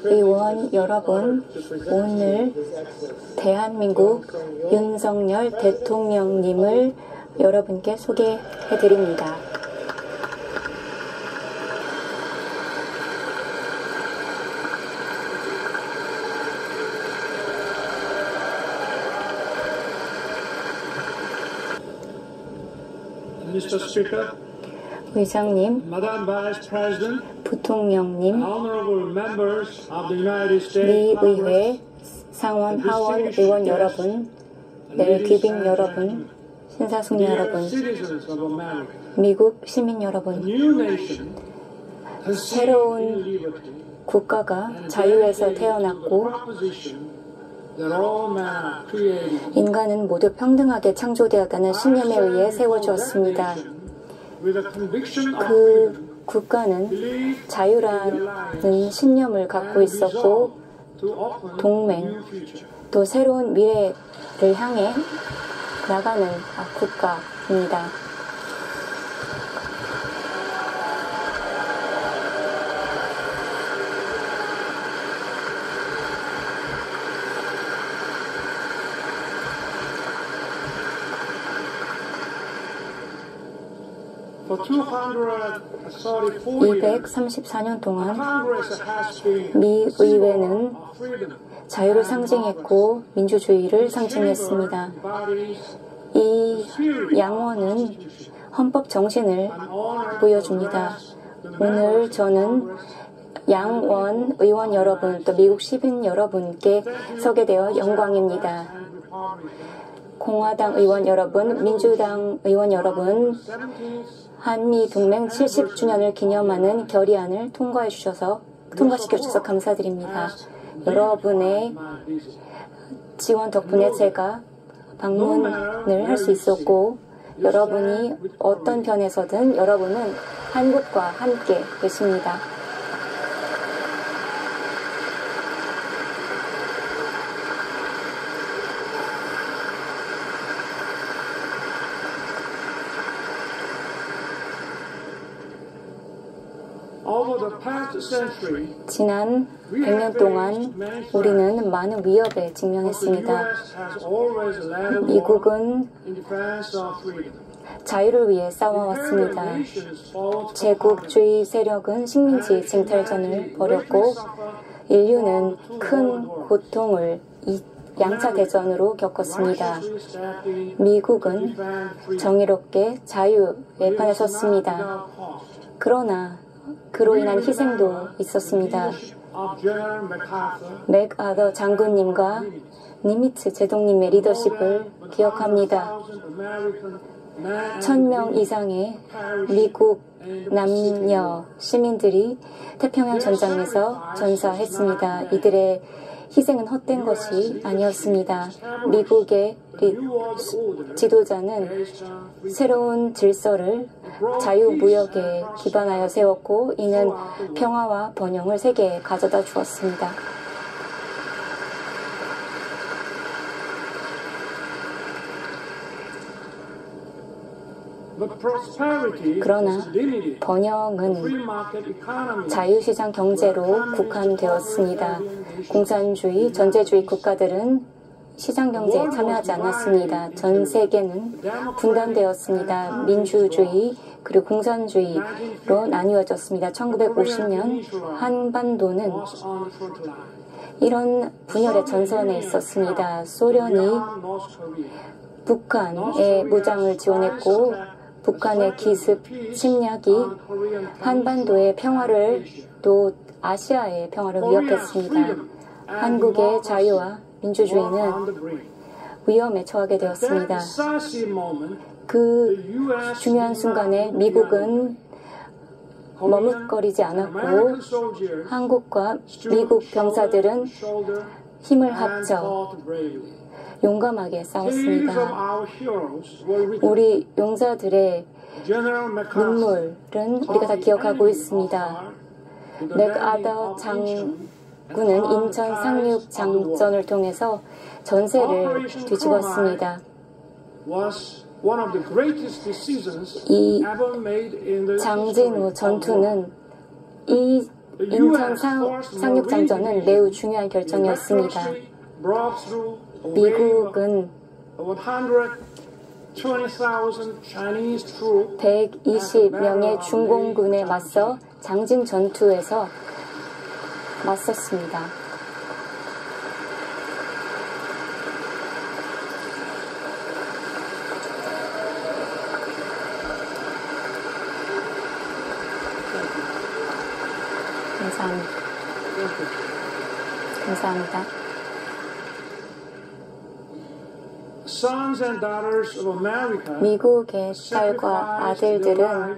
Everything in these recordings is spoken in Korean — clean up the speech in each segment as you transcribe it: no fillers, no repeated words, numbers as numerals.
의원 여러분, 오늘 대한민국 윤석열 대통령님을 여러분께 소개해드립니다. Mr. Speaker, 의장님, Madam Vice President, 부통령님, honorable members of the United 미 States 의회 상원 하원 의원 여러분, 네, 귀빈 여러분, 신사숙녀 여러분, citizens of America, 미국 시민 여러분, new nation 새로운 국가가 자유에서 태어났고 인간은 모두 평등하게 창조되었다는 신념에 의해 세워주었습니다. 그 국가는 자유라는 신념을 갖고 있었고 동맹, 또 새로운 미래를 향해 나가는 국가입니다. For 234년 동안 미 의회는 자유를 상징했고 민주주의를 상징했습니다. 이 양원은 헌법 정신을 보여줍니다. 오늘 저는 양원 의원 여러분, 또 미국 시민 여러분께 서게 되어 영광입니다. 공화당 의원 여러분, 민주당 의원 여러분, 한미동맹 70주년을 기념하는 결의안을 통과시켜 주셔서 감사드립니다. 여러분의 지원 덕분에 제가 방문을 할 수 있었고, 여러분이 어떤 편에서든 여러분은 한국과 함께 계십니다. Over the past century, 지난 100년 동안 우리는 많은 위협에 the 직면했습니다. U.S. has always led the war 미국은 in defense of freedom. 자유를 위해 싸워왔습니다. 제국주의 세력은 식민지 쟁탈전을 벌였고 인류는 큰 고통을 양차 대전으로 겪었습니다. 미국은 정의롭게 자유의 판에 섰습니다. 그러나 그로 인한 희생도 있었습니다. 맥아더 장군님과 니미츠 제독님의 리더십을 기억합니다. 1000명 이상의 미국 남녀 시민들이 태평양 전장에서 전사했습니다. 이들의 희생은 헛된 것이 아니었습니다. 미국의 지도자는 새로운 질서를 자유무역에 기반하여 세웠고 이는 평화와 번영을 세계에 가져다 주었습니다. 그러나 번영은 자유시장 경제로 국한되었습니다. 공산주의, 전제주의 국가들은 시장 경제에 참여하지 않았습니다. 전 세계는 분단되었습니다. 민주주의 그리고 공산주의로 나뉘어졌습니다. 1950년 한반도는 이런 분열의 전선에 있었습니다. 소련이 북한의 무장을 지원했고 북한의 기습 침략이 한반도의 평화를 또 아시아의 평화를 위협했습니다. 한국의 자유와 민주주의는 위험에 처하게 되었습니다. 그 중요한 순간에 미국은 머뭇거리지 않았고 한국과 미국 병사들은 힘을 합쳐 용감하게 싸웠습니다. 우리 용사들의 눈물은 우리가 다 기억하고 있습니다. 맥아더 장군은 인천 상륙 장전을 통해서 전세를 뒤집었습니다. 이 장진호 전투는 이 인천 상륙 장전은 매우 중요한 결정이었습니다. 미국은 120명의 중공군에 맞서 장진 전투에서 맞섰습니다. 감사합니다. 미국의 딸과 아들들은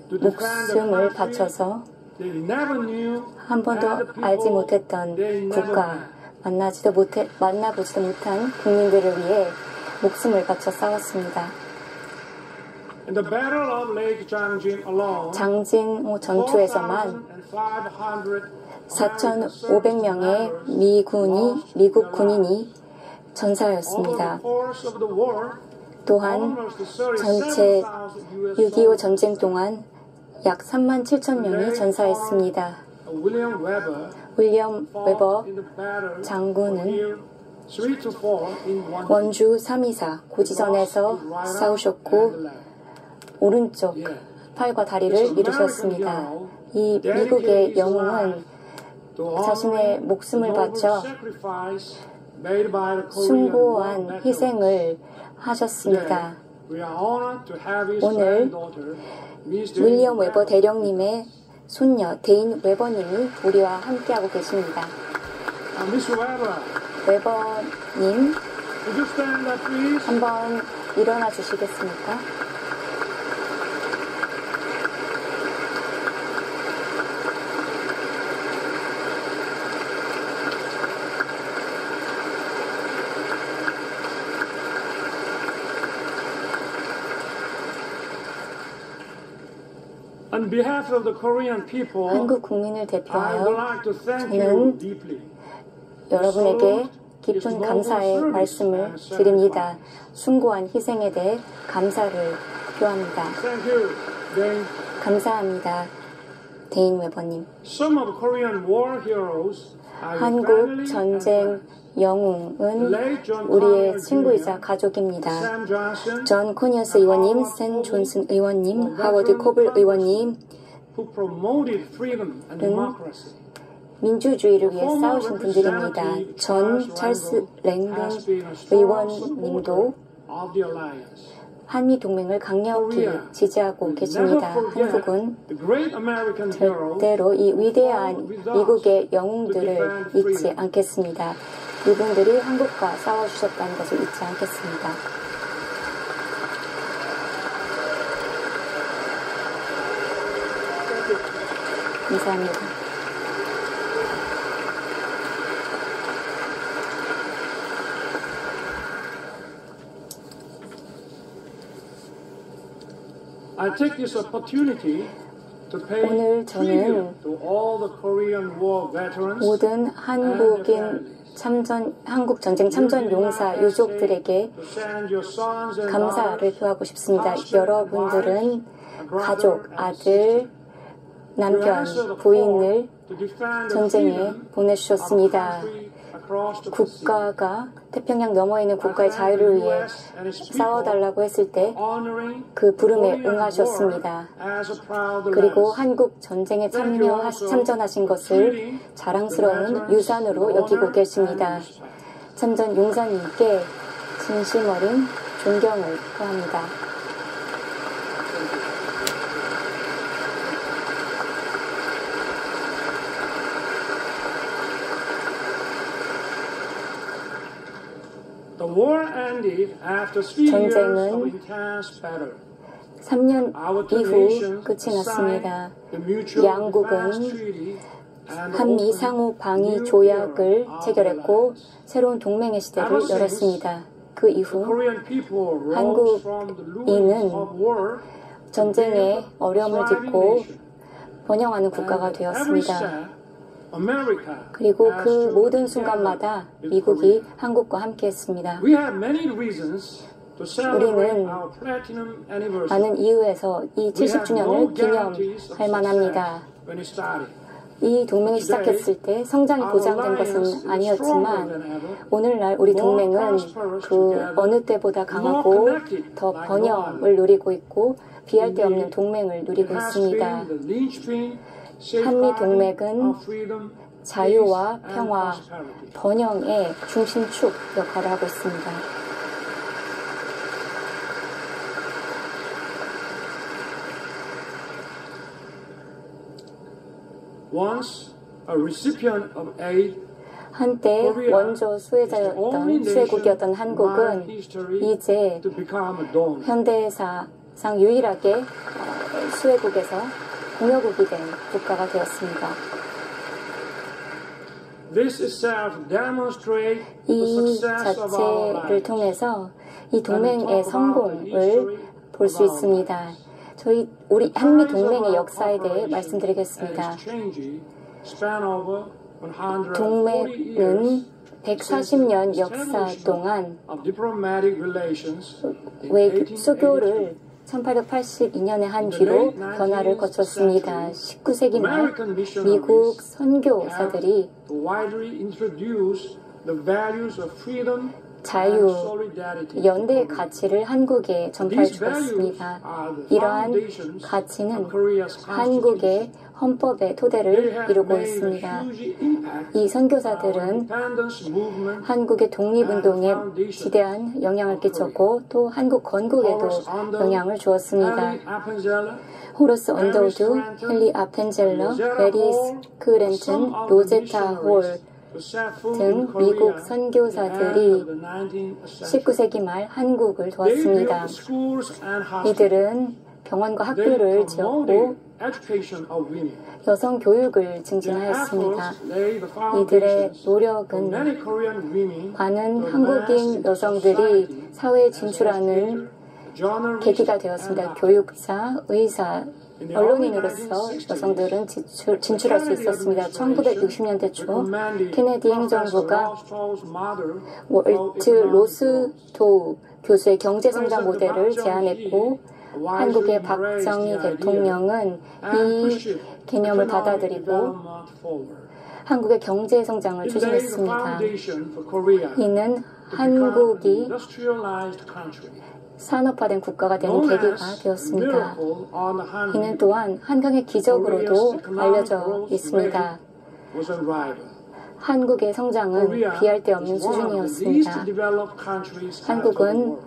목숨을 바쳐서 한 번도 알지 못했던 국가, 만나보지도 못한 국민들을 위해 목숨을 바쳐 싸웠습니다. 장진호 전투에서만 4,500명의 미국 군인이 전사였습니다. 또한 전체 6.25 전쟁 동안 약 37,000명이 전사했습니다. 윌리엄 웨버 장군은 원주 324 고지전에서 싸우셨고 오른쪽 팔과 다리를 잃으셨습니다. 이 미국의 영웅은 자신의 목숨을 바쳐 숭고한 희생을 하셨습니다. 오늘 윌리엄 웨버 대령님의 손녀 데인 웨버님이 우리와 함께하고 계십니다. 웨버님, 한번 일어나 주시겠습니까? On behalf of the Korean people, 한국 국민을 I 대표하여 would like to thank you 저는 deeply. 여러분에게 깊은 감사의 말씀을 드립니다. 숭고한 희생에 대해 감사를 표합니다. Thank you, Dane. 감사합니다. 데인 웨버님. Some of Korean war heroes are your 한국 family 전쟁 and friends. 영웅은 우리의 친구이자 가족입니다. 존 코니어스 의원님, 샌 존슨 의원님, 하워드 코블 의원님, 민주주의를 위해 싸우신 분들입니다. 존 찰스 랭든 의원님도 한미 동맹을 강력히 지지하고 계십니다. 한국은 절대로 이 위대한 미국의 영웅들을 잊지 않겠습니다. 이분들이 한국과 싸워주셨다는 것을 잊지 않겠습니다. 감사합니다. I take this opportunity to pay 오늘 저는 tribute to all the Korean War veterans 모든 한국 전쟁 참전 용사 유족들에게 감사를 표하고 싶습니다. 여러분들은 가족, 아들, 남편, 부인을 전쟁에 보내주셨습니다. 국가가 태평양 너머에 있는 국가의 자유를 위해 싸워달라고 했을 때 그 부름에 응하셨습니다. 그리고 한국 전쟁에 참전하신 것을 자랑스러운 유산으로 여기고 계십니다. 참전 용사님께 진심 어린 존경을 표합니다. 전쟁은 3년 이후 끝이 났습니다. 양국은 한미 상호 방위 조약을 체결했고 새로운 동맹의 시대를 열었습니다. 그 이후 한국인은 전쟁의 어려움을 딛고 번영하는 국가가 되었습니다. 그리고 그 모든 순간마다 미국이 한국과 함께했습니다. 우리는 많은 이유에서 이 70주년을 기념할 만합니다. 이 동맹이 시작했을 때 성장이 보장된 것은 아니었지만 오늘날 우리 동맹은 그 어느 때보다 강하고 더 번영을 누리고 있고 비할 데 없는 동맹을 누리고 있습니다. 한미 동맹은 자유와 평화, 번영의 중심축 역할을 하고 있습니다. 한때 원조 수혜국이었던 한국은 이제 현대사상 유일하게 수혜국에서 공여국이 된 국가가 되었습니다. 이 자체를 통해서 이 동맹의 성공을 볼 수 있습니다. 우리 한미 동맹의 역사에 대해 말씀드리겠습니다. 동맹은 140년 역사 동안 수교를 1882년에 한 뒤로 변화를 거쳤습니다. 19세기 말 미국 선교사들이 자유, 연대의 가치를 한국에 전파해 주었습니다. 이러한 가치는 한국의 헌법의 토대를 이루고 있습니다. 이 선교사들은 한국의 독립운동에 지대한 영향을 끼쳤고 또 한국 건국에도 영향을 주었습니다. 호러스 언더우드, 헨리 아펜젤러, 메리 스크랜튼, 로제타 홀 등 미국 선교사들이 19세기 말 한국을 도왔습니다. 이들은 병원과 학교를 지었고 여성 교육을 증진하였습니다. 이들의 노력은 많은 한국인 여성들이 사회에 진출하는 계기가 되었습니다. 교육자, 의사, 언론인으로서 여성들은 진출할 수 있었습니다. 1960년대 초 케네디 행정부가 월트 로스도우 교수의 경제성장 모델을 제안했고 한국의 박정희 대통령은 이 개념을 받아들이고 한국의 경제 성장을 추진했습니다. 이는 한국이 산업화된 국가가 되는 계기가 되었습니다. 이는 또한 한강의 기적으로도 알려져 있습니다. 한국의 성장은 비할 데 없는 수준이었습니다. 한국은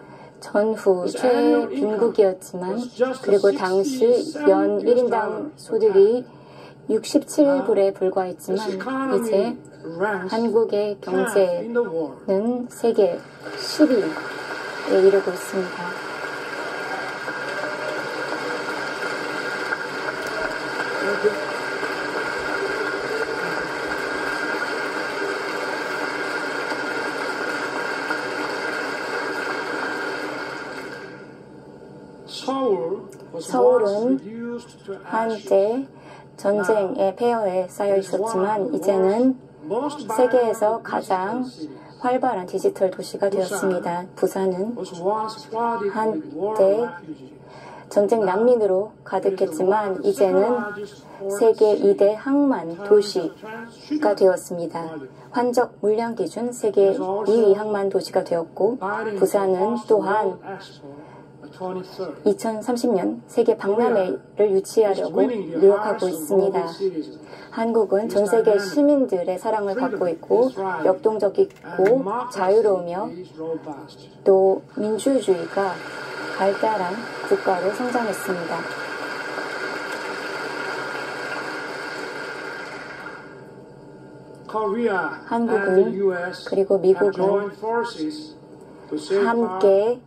전후 최빈국이었지만 그리고 당시 연 1인당 소득이 67불에 불과했지만 이제 한국의 경제는 세계 10위에 이르고 있습니다. 서울은 한때 전쟁의 폐허에 쌓여 있었지만 이제는 세계에서 가장 활발한 디지털 도시가 되었습니다. 부산은 한때 전쟁 난민으로 가득했지만 이제는 세계 2대 항만 도시가 되었습니다. 환적 물량 기준 세계 2위 항만 도시가 되었고 부산은 또한 2030년 세계 박람회를 유치하려고 노력하고 있습니다. 한국은 전 세계 시민들의 사랑을 받고 있고 역동적이고 자유로우며 또 민주주의가 발달한 국가로 성장했습니다. 한국은 그리고 미국은 함께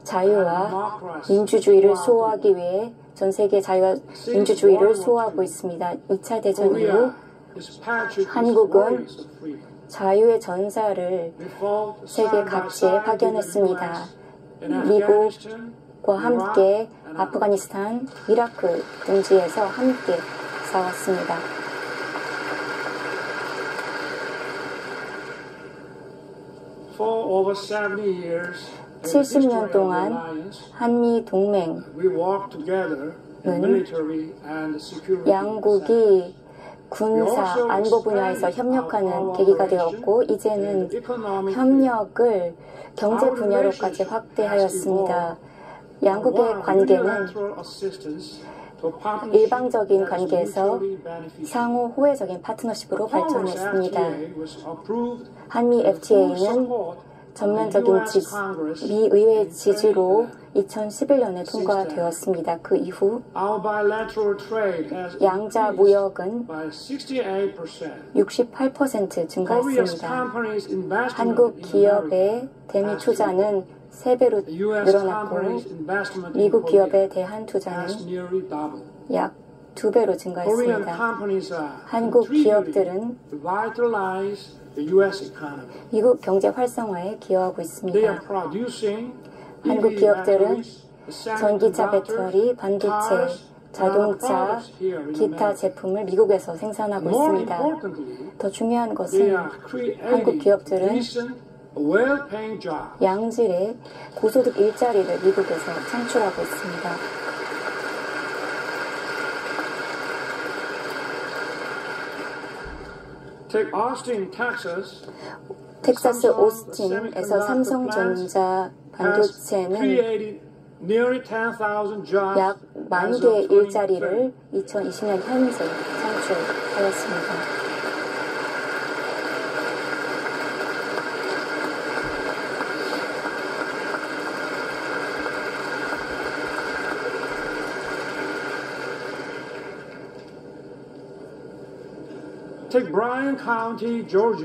자유와 민주주의를 수호하기 위해 전 세계 자유와 민주주의를 수호하고 있습니다. 2차 대전 이후 한국은 자유의 전사를 세계 각지에 파견했습니다. 미국과 함께 아프가니스탄, 이라크 등지에서 함께 싸웠습니다. For over 70 years, 70년 동안 한미 동맹은 양국이 군사, 안보 분야에서 협력하는 계기가 되었고 이제는 협력을 경제 분야로까지 확대하였습니다. 양국의 관계는 일방적인 관계에서 상호 호혜적인 파트너십으로 발전했습니다. 한미 FTA는 전면적인 미 의회의 지지로 2011년에 통과되었습니다. 그 이후 양자 무역은 68% 증가했습니다. 한국 기업의 대미 투자는 3배로 늘어났고 미국 기업에 대한 투자는 약 2배로 증가했습니다. 한국 기업들은 미국 경제 활성화에 기여하고 있습니다. 한국 기업들은 전기차 배터리, 반도체, 자동차, 기타 제품을 미국에서 생산하고 있습니다. 더 중요한 것은 한국 기업들은 양질의 고소득 일자리를 미국에서 창출하고 있습니다. 텍사스 오스틴에서 삼성전자 반도체는 약 10,000개의 일자리를 2020년 현재 창출하였습니다.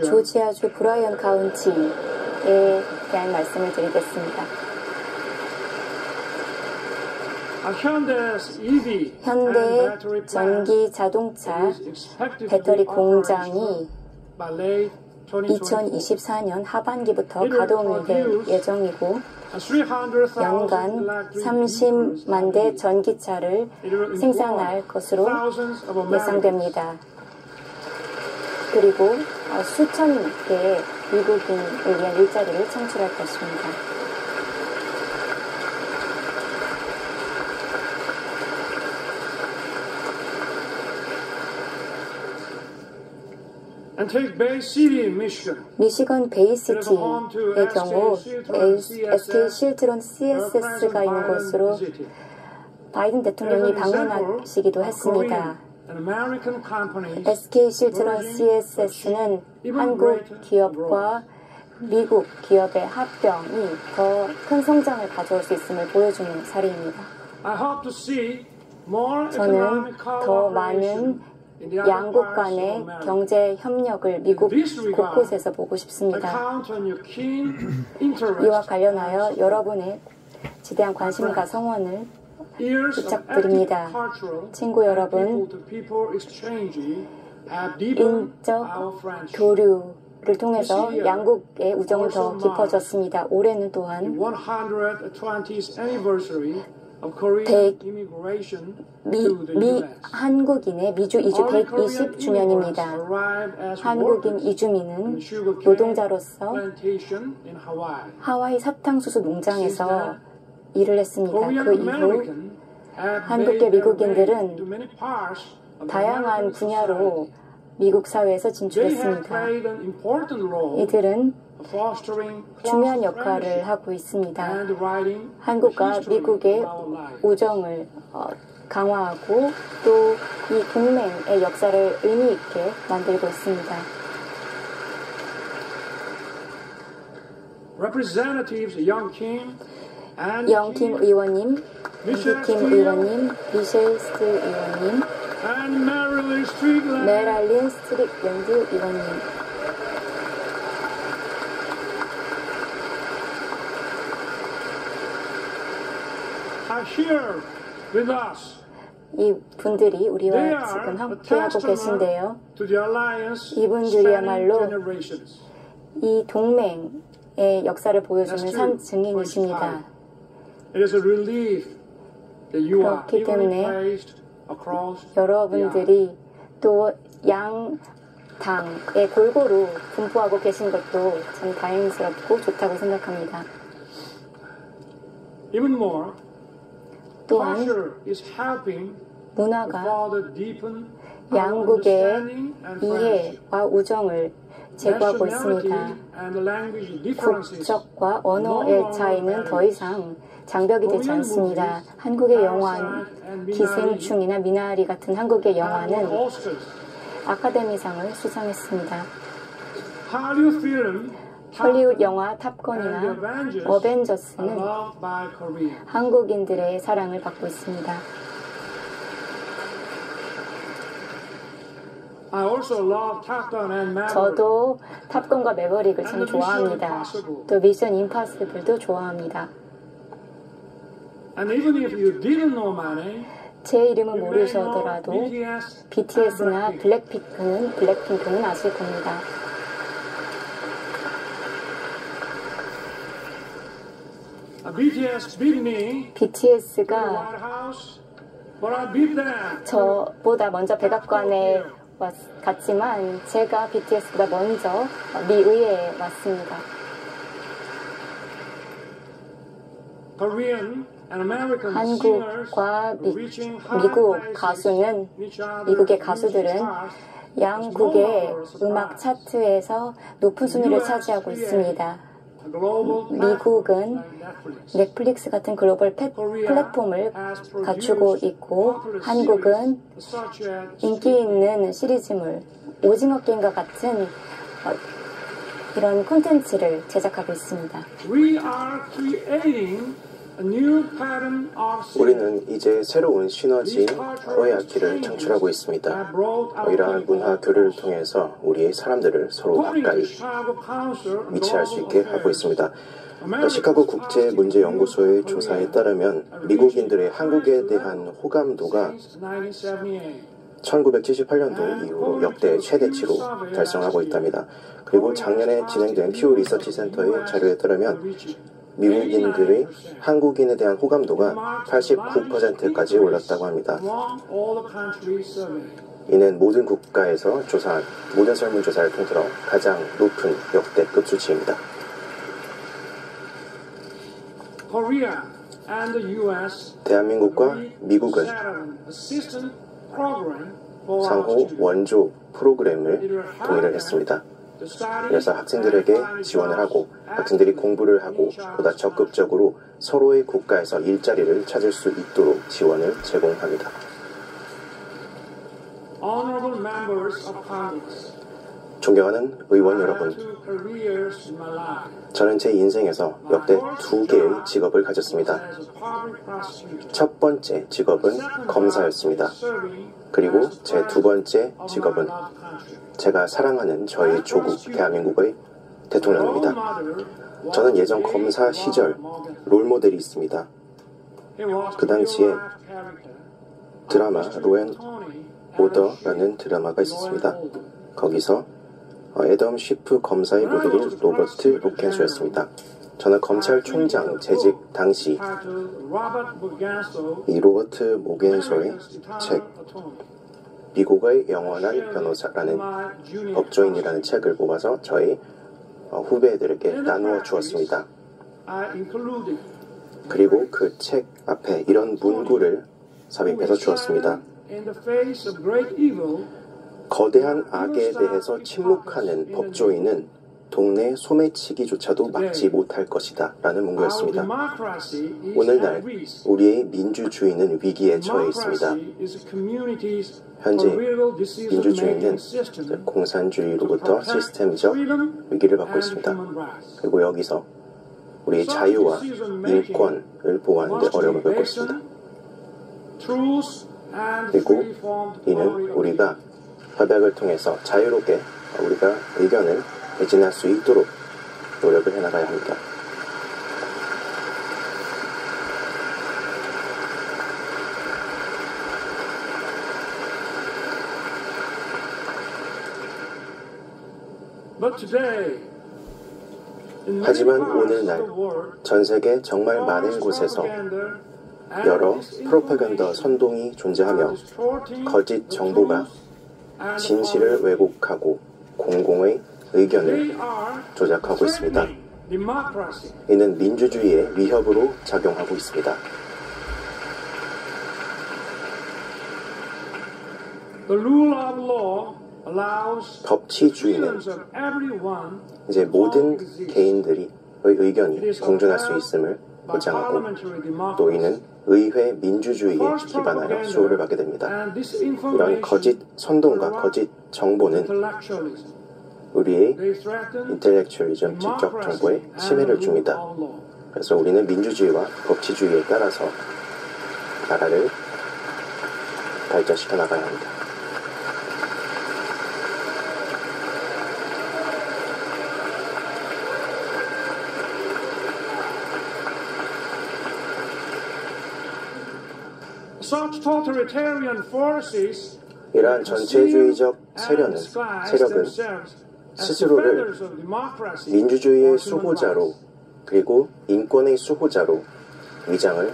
조지아주 브라이언 카운티에 대한 말씀을 드리겠습니다. 현대 전기 자동차 배터리 공장이 2024년 하반기부터 가동이 될 예정이고 연간 30만 대 전기차를 생산할 것으로 예상됩니다. 그리고 수천 개의 미국인을 위한 일자리를 창출할 것입니다. And take Bay City, Michigan. 미시건 베이시티의 경우 SK 실트론 CSS가 있는 곳으로 바이든 대통령이 방문하시기도 했습니다. SK 실트론 CSS는 한국 기업과 미국 기업의 합병이 더 큰 성장을 가져올 수 있음을 보여주는 사례입니다. 저는 더 많은 양국 간의 경제 협력을 미국 곳곳에서 보고 싶습니다. 이와 관련하여 여러분의 지대한 관심과 성원을 부탁드립니다. 친구 여러분, 인적 교류를 통해서 양국의 우정은 더 깊어졌습니다. 올해는 또한 한국인의 미주 이주 120주년입니다. 한국인 이주민은 노동자로서 하와이 사탕수수 농장에서 일을 했습니다. 그 이후 한국계 미국인들은 다양한 분야로 미국 사회에서 진출했습니다. 이들은 중요한 역할을 하고 있습니다. 한국과 미국의 우정을 강화하고 또 이 동맹의 역사를 의미 있게 만들고 있습니다. 영킴 의원님, 김 의원님, 미셸 스틸 의원님, 메랄린 스트릭랜드 의원님, 이 분들이 우리와 지금 함께하고 계신데요. 이분들이야말로 이 동맹의 역사를 보여주는 산 증인이십니다. 그렇기 때문에 여러분들이 또 양당에 골고루 분포하고 계신 것도 참 다행스럽고 좋다고 생각합니다. 또한 문화가 양국의 이해와 우정을 제고하고 있습니다. 국적과 언어의 차이는 더 이상 장벽이 되지 않습니다. 한국의 영화 기생충이나 미나리 같은 한국의 영화는 아카데미상을 수상했습니다. 헐리우드 영화 탑건이나 어벤져스는 한국인들의 사랑을 받고 있습니다. 저도 탑건과 매버릭을 참 좋아합니다. 또 미션 임파서블도 좋아합니다. 제 이름을 모르셔더라도 BTS나 블랙핑크는 아실 겁니다. BTS가 저보다 먼저 백악관에 갔지만 제가 BTS보다 먼저 미의회에 왔습니다. 한국과 미국 가수는 미국의 가수들은 양국의 음악 차트에서 높은 순위를 차지하고 있습니다. 미국은 넷플릭스 같은 글로벌 플랫폼을 갖추고 있고 한국은 인기 있는 시리즈물, 오징어 게임과 같은 이런 콘텐츠를 제작하고 있습니다. 우리는 이제 새로운 시너지 코야키를 창출하고 있습니다. 이러한 문화 교류를 통해서 우리 사람들을 서로 가까이 미치할 수 있게 하고 있습니다. 시카고 국제문제연구소의 조사에 따르면 미국인들의 한국에 대한 호감도가 1978년도 이후 역대 최대치로 달성하고 있답니다. 그리고 작년에 진행된 퓨 리서치 센터의 자료에 따르면 미국인들의 한국인에 대한 호감도가 89%까지 올랐다고 합니다. 이는 모든 국가에서 조사한 모든 설문조사를 통틀어 가장 높은 역대급 수치입니다. 대한민국과 미국은 상호 원조 프로그램을 동의를 했습니다. 그래서 학생들에게 지원을 하고 학생들이 공부를 하고 보다 적극적으로 서로의 국가에서 일자리를 찾을 수 있도록 지원을 제공합니다. 존경하는 의원 여러분, 저는 제 인생에서 역대 2개의 직업을 가졌습니다. 첫 번째 직업은 검사였습니다. 그리고 제 두 번째 직업은 제가 사랑하는 저희 조국 대한민국의 대통령입니다. 저는 예전 검사 시절 롤모델이 있습니다. 그 당시에 드라마 로앤 오더라는 드라마가 있었습니다. 거기서 애덤 쉬프 검사의 모델인 로버트 로켄소였습니다. 저는 검찰총장 재직 당시 이 로버트 모겐소의 책 미국의 영원한 변호사라는 법조인이라는 책을 뽑아서 저희 후배들에게 나누어 주었습니다. 그리고 그 책 앞에 이런 문구를 삽입해서 주었습니다. 거대한 악에 대해서 침묵하는 법조인은 동네 소매치기조차도 막지 못할 것이다 라는 문구였습니다. 오늘날 우리의 민주주의는 위기에 처해 있습니다. 현재 민주주의는 공산주의로부터 시스템적 위기를 받고 있습니다. 그리고 여기서 우리의 자유와 인권을 보호하는 데 어려움을 겪고 있습니다. 그리고 이는 우리가 협약을 통해서 자유롭게 우리가 의견을 개진할 수 있도록 노력을 해나가야 합니다. 하지만 오늘날 전 세계 정말 많은 곳에서 여러 프로파간다 선동이 존재하며 거짓 정보가 진실을 왜곡하고 공공의 의견을 조작하고 있습니다. 이는 민주주의의 위협으로 작용하고 있습니다. 법치주의는 이제 모든 개인들의 의견이 공존할 수 있음을 보장하고 또 이는 의회 민주주의에 기반하여 수호를 받게 됩니다. 이런 거짓 선동과 거짓 정보는 우리의 인텔렉츄얼리즘, 지적 정보에 침해를 줍니다. 그래서 우리는 민주주의와 법치주의에 따라서 나라를 발전시켜 나가야 합니다. 이러한 전체주의적 세력은 스스로를 민주주의의 수호자로 그리고 인권의 수호자로 위장을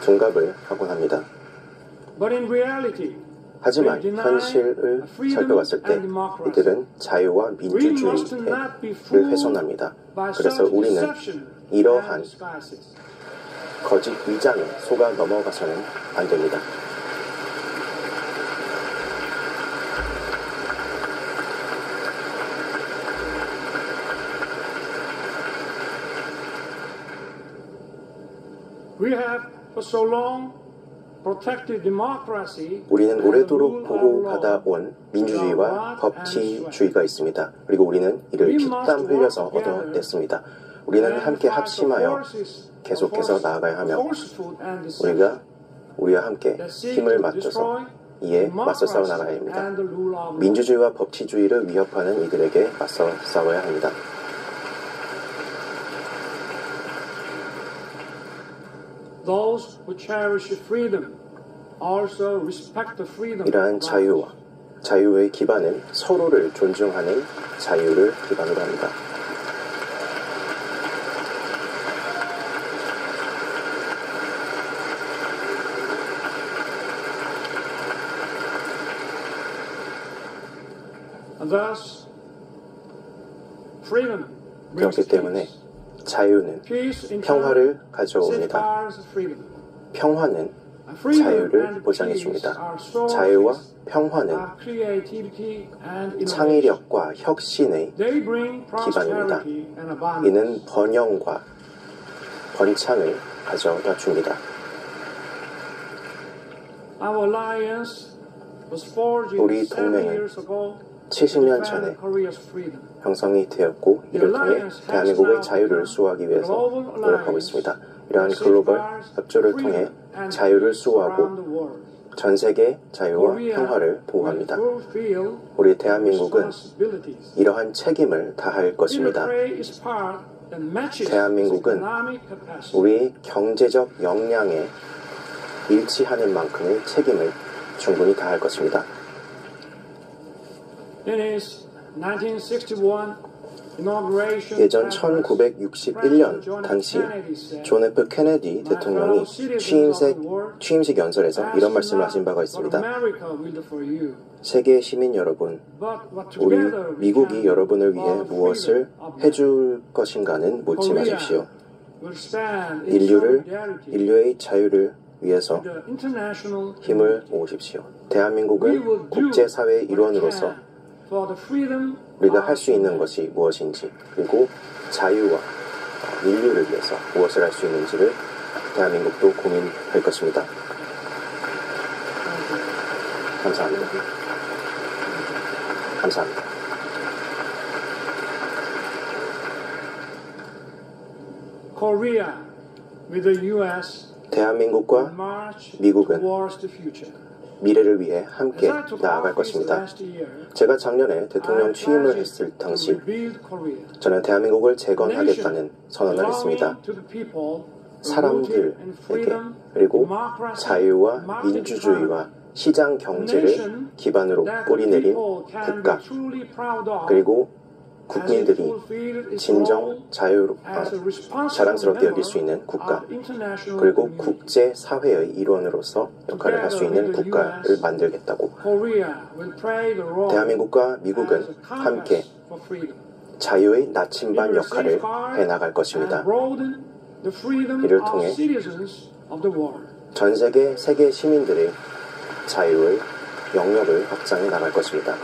둔갑을 하곤 합니다. 하지만 현실을 살펴봤을 때 이들은 자유와 민주주의를 훼손합니다. 그래서 우리는 이러한 거짓 위장에 속아 넘어가서는 안 됩니다. 우리는 오래도록 보호받아 온 민주주의와 법치주의가 있습니다. 그리고 우리는 이를 피땀 흘려서 얻어냈습니다. 우리는 함께 합심하여 계속해서 나아가야 하며 우리와 함께 힘을 맞춰서 이에 맞서 싸워 나가야 합니다. 민주주의와 법치주의를 위협하는 이들에게 맞서 싸워야 합니다. 이러한 자유의 기반은 서로를 존중하는 자유를 기반으로 합니다. 그렇기 때문에 자유는 평화를 가져옵니다. 평화는 자유를 보장해 줍니다. 자유와 평화는 창의력과 혁신의 기반입니다. 이는 번영과 번창을 가져다 줍니다. 우리 동맹은 70년 전에 형성이 되었고 이를 통해 대한민국의 자유를 수호하기 위해서 노력하고 있습니다. 이러한 글로벌 협조를 통해 자유를 수호하고 전 세계 자유와 평화를 보호합니다. 우리 대한민국은 이러한 책임을 다할 것입니다. 대한민국은 우리의 경제적 역량에 일치하는 만큼의 책임을 충분히 다할 것입니다. 예전 1961년 당시 존 F 케네디 대통령이 취임식 연설에서 이런 말씀을 하신 바가 있습니다. 세계 시민 여러분, 우리 미국이 여러분을 위해 무엇을 해줄 것인가는 묻지 마십시오. 인류의 자유를 위해서 힘을 모으십시오. 대한민국은 국제사회의 일원으로서 우리가 할 수 있는 것이 무엇인지 그리고 자유와 인류를 위해서 무엇을 할 수 있는지를 대한민국도 고민할 것입니다. 감사합니다. 감사합니다. 대한민국과 미국은 미래를 위해 함께 나아갈 것입니다. 제가 작년에 대통령 취임을 했을 당시 저는 대한민국을 재건하겠다는 선언을 했습니다. 사람들에게 그리고 자유와 민주주의와 시장 경제를 기반으로 뿌리내린 국가 그리고 국민들이 진정 자랑스럽게 여길 수 있는 국가 그리고 국제사회의 일원으로서 역할을 할 수 있는 국가를 만들겠다고 대한민국과 미국은 함께 자유의 나침반 역할을 해나갈 것입니다. 이를 통해 전 세계 시민들의 자유의 영역을 확장해 나갈 것입니다.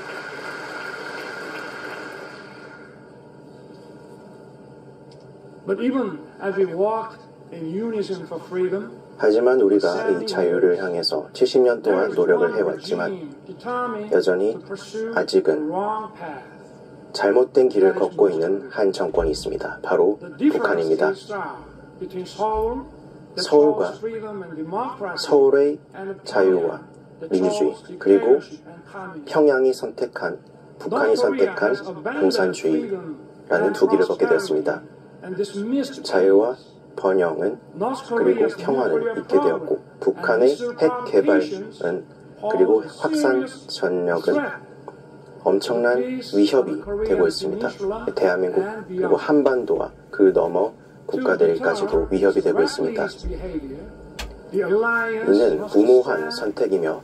하지만 우리가 이 자유를 향해서 70년 동안 노력을 해왔지만 여전히 아직은 잘못된 길을 걷고 있는 한 정권이 있습니다. 바로 북한입니다. 서울의 자유와 민주주의 그리고 평양이 선택한 북한이 선택한 공산주의라는 두 길을 걷게 되었습니다. 자유와 번영은 그리고 평화를 잇게 되었고 북한의 핵 개발은 그리고 확산 전력은 엄청난 위협이 되고 있습니다. 대한민국 그리고 한반도와 그 너머 국가들까지도 위협이 되고 있습니다. 이는 무모한 선택이며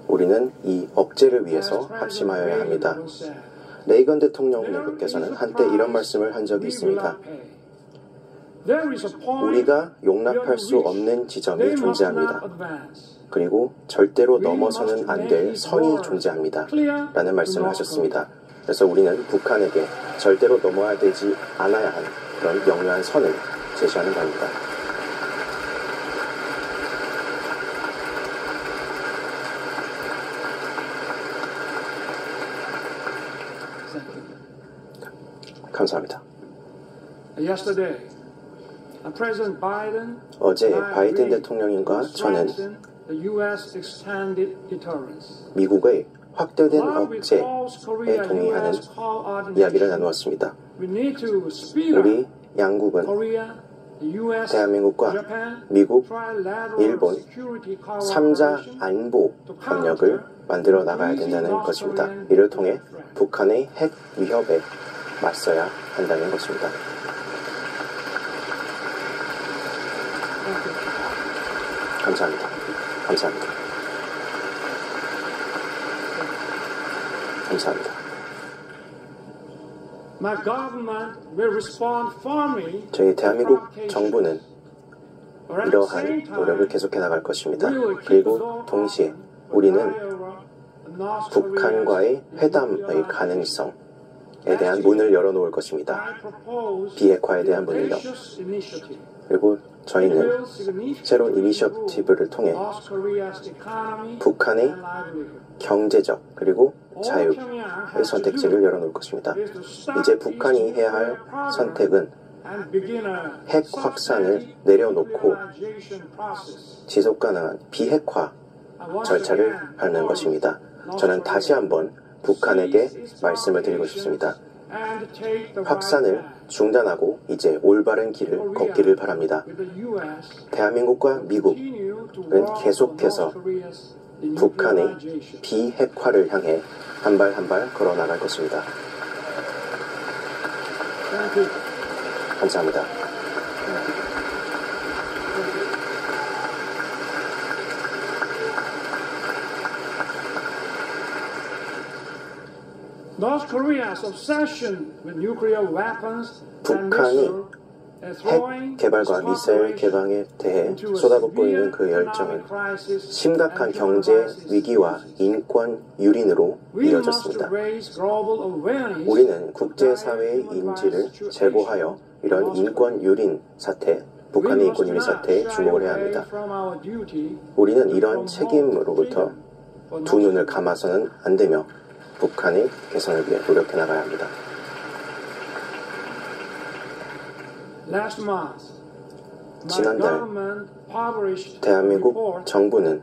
우리는 이 억제를 위해서 합심하여야 합니다. 레이건 대통령님께서는 한때 이런 말씀을 한 적이 있습니다. 우리가 용납할 수 없는 지점이 존재합니다. 그리고 절대로 넘어서는 안 될 선이 존재합니다. 라는 말씀을 하셨습니다. 그래서 우리는 북한에게 절대로 넘어야 되지 않아야 하는 그런 명료한 선을 제시하는 겁니다. 감사합니다. 어제 바이든 대통령님과 저는 미국의 확대된 억제에 동의하는 이야기를 나누었습니다. 우리 양국은 대한민국과 미국, 일본 3자 안보 협력을 만들어 나가야 된다는 것입니다. 이를 통해 북한의 핵 위협에 맞서야 한다는 것입니다. 감사합니다. 감사합니다. 감사합니다. 저희 대한민국 정부는 이러한 노력을 계속해 나갈 것입니다. 그리고 동시에 우리는 북한과의 회담의 가능성에 대한 문을 열어놓을 것입니다. 비핵화에 대한 문을요. 그리고 저희는 새로운 이니셔티브를 통해 북한의 경제적 그리고 자유의 선택지를 열어놓을 것입니다. 이제 북한이 해야 할 선택은 핵 확산을 내려놓고 지속가능한 비핵화 절차를 밟는 것입니다. 저는 다시 한번 북한에게 말씀을 드리고 싶습니다. 확산을 중단하고 이제 올바른 길을 걷기를 바랍니다. 대한민국과 미국은 계속해서 북한의 비핵화를 향해 한 발 한 발 걸어 나갈 것입니다. 감사합니다. 북한이 핵 개발과 미사일 개방에 대해 쏟아붓고 있는 그 열정은 심각한 경제 위기와 인권 유린으로 이어졌습니다. 우리는 국제사회의 인지를 제고하여 이런 인권 유린 사태, 북한의 인권 유린 사태에 주목을 해야 합니다. 우리는 이런 책임으로부터 두 눈을 감아서는 안 되며 북한의 개선을 위해 노력해 나가야 합니다. 지난달 대한민국 정부는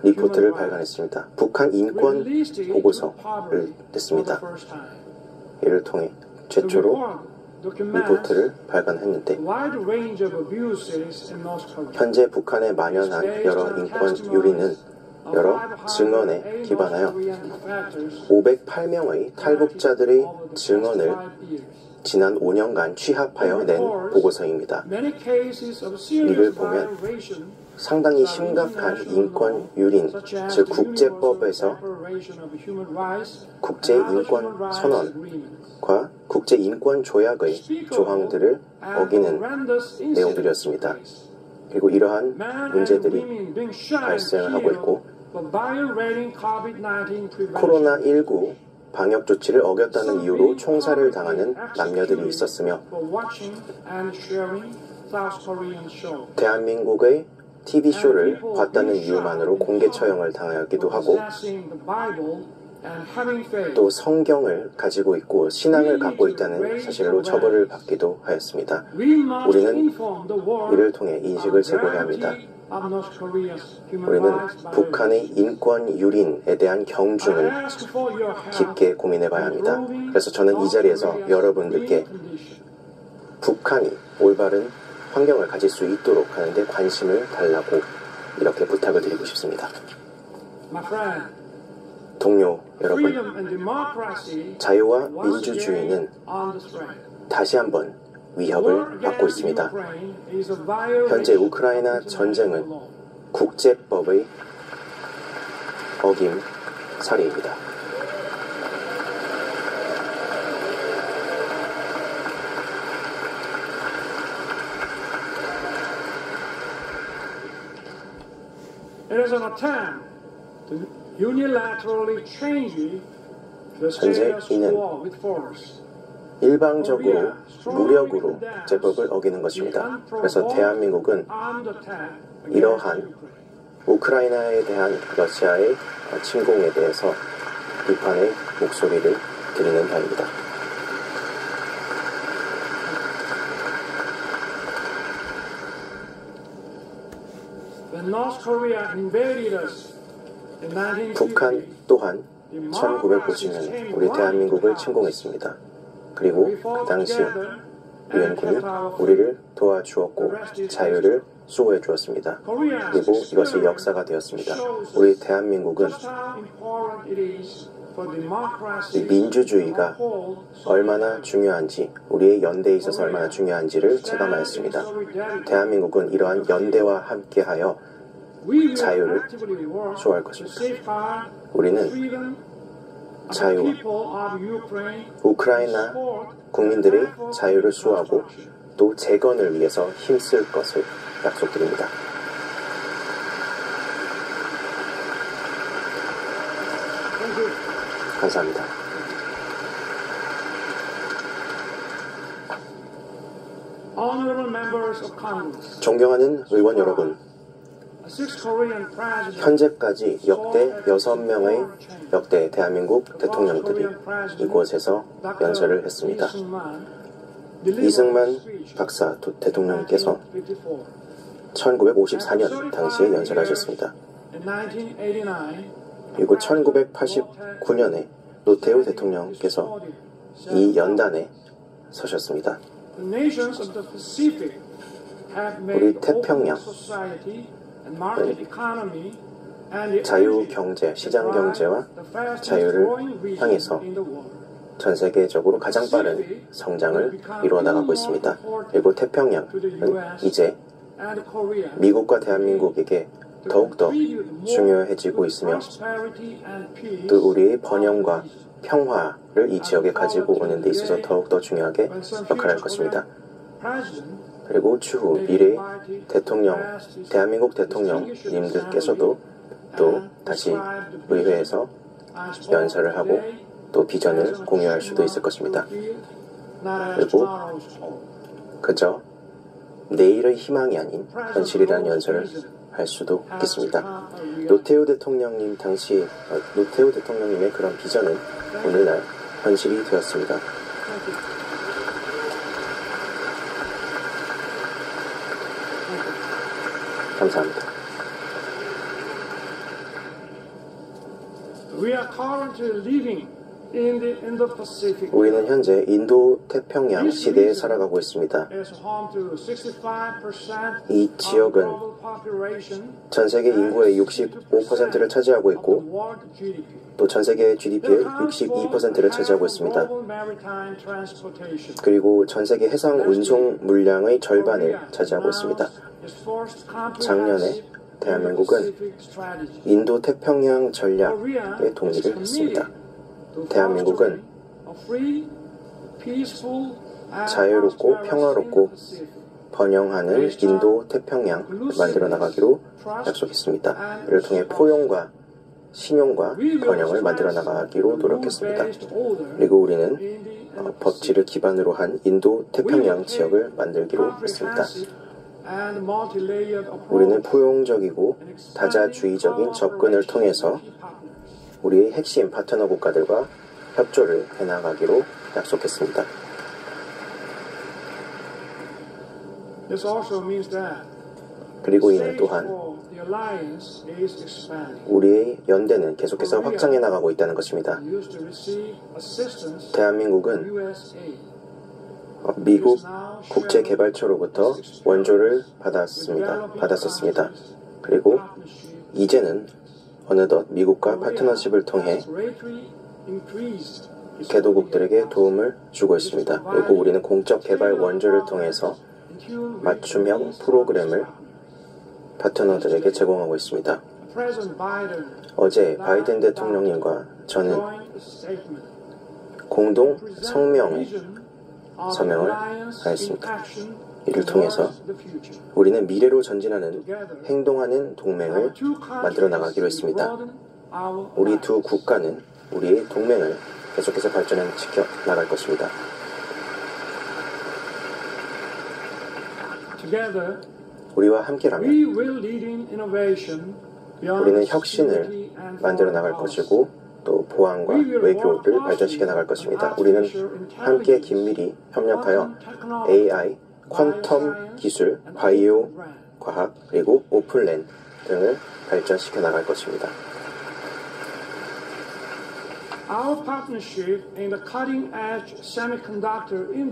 리포트를 발간했습니다. 북한 인권 보고서를 냈습니다. 이를 통해 최초로 리포트를 발간했는데 현재 북한에 만연한 여러 인권 유린은 여러 증언에 기반하여 508명의 탈북자들의 증언을 지난 5년간 취합하여 낸 보고서입니다. 이를 보면 상당히 심각한 인권 유린, 즉 국제법에서 국제인권선언과 국제인권조약의 조항들을 어기는 내용들이었습니다. 그리고 이러한 문제들이 발생을 하고 있고 코로나19 방역 조치를 어겼다는 이유로 총살을 당하는 남녀들이 있었으며 대한민국의 TV쇼를 봤다는 이유만으로 공개 처형을 당하기도 하고 또 성경을 가지고 있고 신앙을 갖고 있다는 사실로 처벌을 받기도 하였습니다. 우리는 이를 통해 인식을 제고해야 합니다. 우리는 북한의 인권 유린에 대한 경중을 깊게 고민해 봐야 합니다. 그래서 저는 이 자리에서 여러분들께 북한이 올바른 환경을 가질 수 있도록 하는데 관심을 달라고 이렇게 부탁을 드리고 싶습니다. 동료 여러분, 자유와 민주주의는 다시 한번 위협을 받고 있습니다. 현재 우크라이나 전쟁은 국제법의 어김 사례입니다. 현재 이는 일방적으로 무력으로 국제법을 어기는 것입니다. 그래서 대한민국은 이러한 우크라이나에 대한 러시아의 침공에 대해서 비판의 목소리를 드리는 바입니다. 북한 또한 1950년에 우리 대한민국을 침공했습니다. 그리고 그 당시 유엔군이 우리를 도와주었고 자유를 수호해 주었습니다. 그리고 이것이 역사가 되었습니다. 우리 대한민국은 이 민주주의가 얼마나 중요한지, 우리의 연대에 있어서 얼마나 중요한지를 체감하였습니다. 대한민국은 이러한 연대와 함께하여 자유를 수호할 것입니다. 우리는 자유와 우크라이나 국민들의 자유를 수호하고 또 재건을 위해서 힘쓸 것을 약속드립니다. 감사합니다. 존경하는 의원 여러분, 현재까지 역대 6명의 역대 대한민국 대통령들이 이곳에서 연설을 했습니다. 이승만 박사 대통령께서 1954년 당시에 연설하셨습니다. 그리고 1989년에 노태우 대통령께서 이 연단에 서셨습니다. 우리 태평양 자유경제, 시장경제와 자유를 향해서 전 세계적으로 가장 빠른 성장을 이루어 나가고 있습니다. 그리고 태평양은 이제 미국과 대한민국에게 더욱더 중요해지고 있으며 또 우리의 번영과 평화를 이 지역에 가지고 오는 데 있어서 더욱더 중요하게 역할을 할 것입니다. 그리고 추후 미래 대통령, 대한민국 대통령님들께서도 또 다시 의회에서 연설을 하고 또 비전을 공유할 수도 있을 것입니다. 그리고 그저 내일의 희망이 아닌 현실이라는 연설을 할 수도 있겠습니다. 노태우 대통령님의 그런 비전은 오늘날 현실이 되었습니다. 감사합니다. 우리는 현재 인도 태평양 시대에 살아가고 있습니다. 이 지역은 전 세계 인구의 65%를 차지하고 있고 또 전 세계 GDP의 62%를 차지하고 있습니다. 그리고 전 세계 해상 운송 물량의 절반을 차지하고 있습니다. 작년에 대한민국은 인도 태평양 전략에 동의를 했습니다. 대한민국은 자유롭고 평화롭고 번영하는 인도 태평양을 만들어 나가기로 약속했습니다. 이를 통해 포용과 신용과 번영을 만들어 나가기로 노력했습니다. 그리고 우리는 법치를 기반으로 한 인도 태평양 지역을 만들기로 했습니다. 우리는 포용적이고 다자주의적인 접근을 통해서 우리의 핵심 파트너 국가들과 협조를 해나가기로 약속했습니다. 그리고 이는 또한 우리의 연대는 계속해서 확장해 나가고 있다는 것입니다. 대한민국은 미국 국제개발처로부터 원조를 받았었습니다. 그리고 이제는 어느덧 미국과 파트너십을 통해 개도국들에게 도움을 주고 있습니다. 그리고 우리는 공적 개발 원조를 통해서 맞춤형 프로그램을 파트너들에게 제공하고 있습니다. 어제 바이든 대통령님과 저는 공동 서명을 하였습니다. 이를 통해서 우리는 미래로 전진하는 행동하는 동맹을 만들어 나가기로 했습니다. 우리 두 국가는 우리의 동맹을 계속해서 발전시켜 나갈 것입니다. 우리와 함께라면 우리는 혁신을 만들어 나갈 것이고 또 보안과 외교를 발전시켜 나갈 것입니다. 우리는 함께 긴밀히 협력하여 AI, 퀀텀 기술, 바이오 과학, 그리고 오픈랜 등을 발전시켜 나갈 것입니다.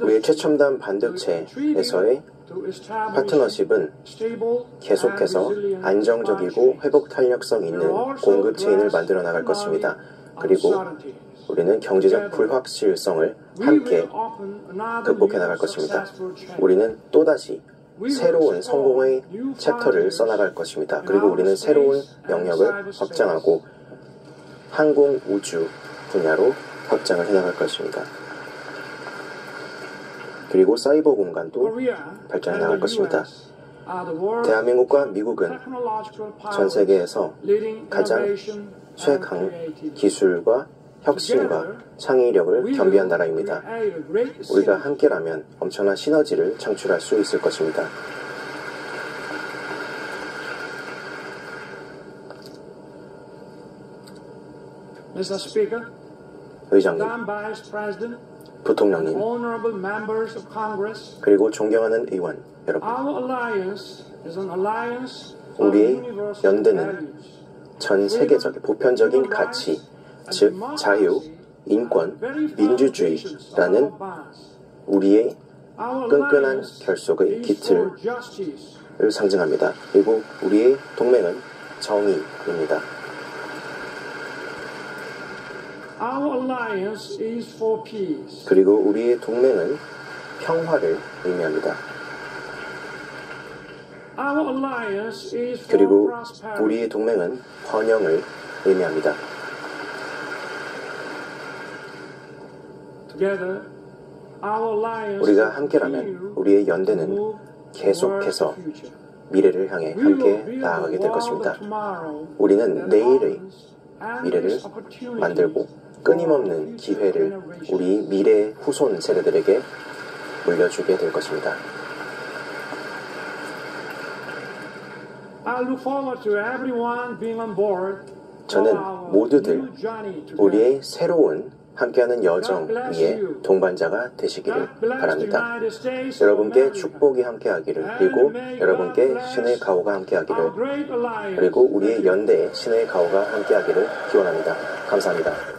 우리의 최첨단 반도체에서의 파트너십은 계속해서 안정적이고 회복 탄력성 있는 공급 체인을 만들어 나갈 것입니다. 그리고 우리는 경제적 불확실성을 함께 극복해 나갈 것입니다. 우리는 또다시 새로운 성공의 챕터를 써나갈 것입니다. 그리고 우리는 새로운 영역을 확장하고 항공 우주 분야로 확장을 해나갈 것입니다. 그리고 사이버 공간도 발전해 나갈 것입니다. 대한민국과 미국은 전 세계에서 가장 최강 기술과 혁신과 창의력을 겸비한 나라입니다. 우리가 함께라면 엄청난 시너지를 창출할 수 있을 것입니다. 의장님, 부통령님, 그리고 존경하는 의원 여러분, 우리의 연대는 전 세계적 보편적인 가치, 즉 자유, 인권, 민주주의라는 우리의 끈끈한 결속의 기틀을 상징합니다. 그리고 우리의 동맹은 정의입니다. 그리고 우리의 동맹은 평화를 의미합니다. 그리고 우리의 동맹은 번영을 의미합니다. 우리가 함께라면 우리의 연대는 계속해서 미래를 향해 함께 나아가게 될 것입니다. 우리는 내일의 미래를 만들고 끊임없는 기회를 우리 미래 후손 세대들에게 물려주게 될 것입니다. 저는 모두들 우리의 새로운 함께하는 여정 위에 동반자가 되시기를 바랍니다. 여러분께 축복이 함께하기를, 그리고 여러분께 신의 가호가 함께하기를, 그리고 우리의 연대에 신의 가호가 함께하기를 기원합니다. 감사합니다.